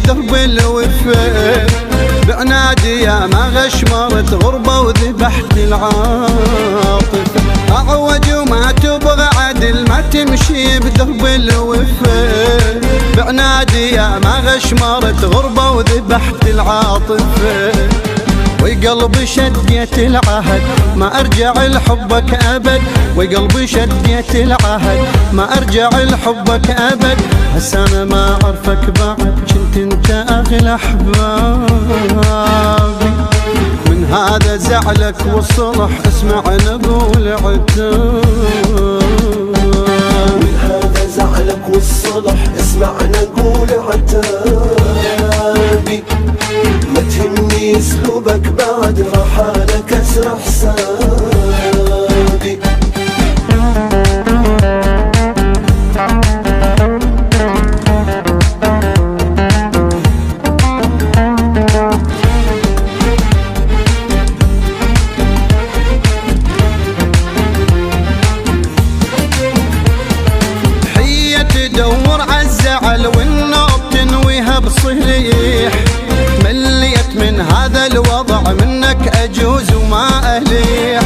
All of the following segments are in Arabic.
بدرب الوفا، بعنادي يا ما غشمرت غربة وذبحت العاطفة، أعوج وما تبغى عدل ما تمشي بدرب الوفا، بعنادي يا ما غشمرت غربة وذبحت العاطفة، وقلبي شديت العهد ما ارجع لحبك ابد، وقلبي شديت العهد ما ارجع لحبك ابد، هسه انا ما اعرفك بعد كنت انت اغلى احبابي، من هذا زعلك والصلح اسمع نقول عتاب، من هذا زعلك والصلح اسمع نقول عتابي، ما تهمني اسلوبك بعد رحالك كسر حسابي، حية تدور عالزعل والنوب تنويها بصريح، مليت من هذا الوضع منك أجوز وما أليح،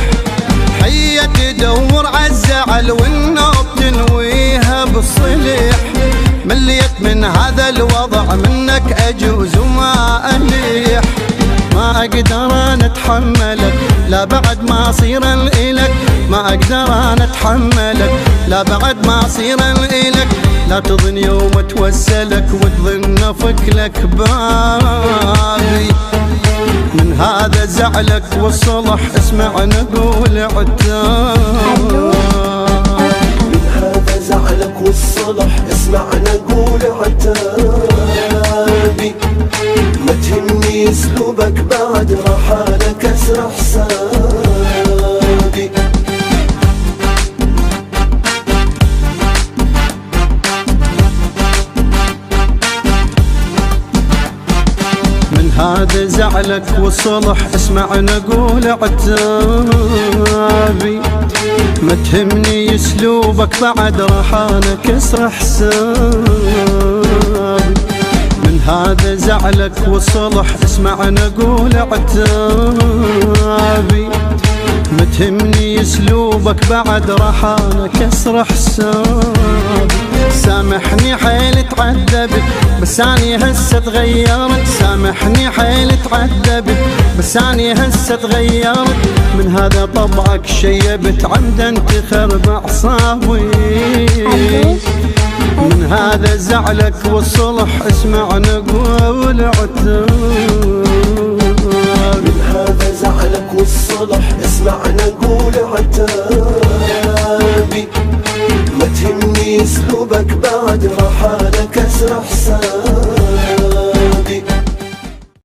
حية تدور عالزعل والنوب تنويها بالصليح، مليت من هذا الوضع منك أجوز وما أليح، ما أقدر أنا أتحملك لا بعد ما أصير إلك، ما أقدر أنا أتحملك لا بعد ما أصير إلك، لا تظن يوم أتوسلك وتظن أفكلك بابي، من هذا زعلك والصلح اسمع نقول عتاب، من هذا زعلك والصلح اسمع نقول عتابي، ما تهمني اسلوبك بعد رحالك كسر حسابي، من هذا زعلك والصلح اسمع نقول عتابي، ما تهمني اسلوبك بعد رحانا كسر حسابي، من هذا زعلك والصلح اسمع نقول عتابي، ما تهمني اسلوبك بعد رحانا كسر حسابي، سامحني حيل تعذبت بس اني هسه تغيرت، سامحني حيل تعذبت بس اني هسه تغيرت، من هذا طبعك شيبت عمدا تخرب اعصابي، من هذا زعلك والصلح اسمع نقول عتاب، من هذا زعلك والصلح اسمع نقول عتابي، ما تهمني اسلوبك بعد رحالك كسر حسابي.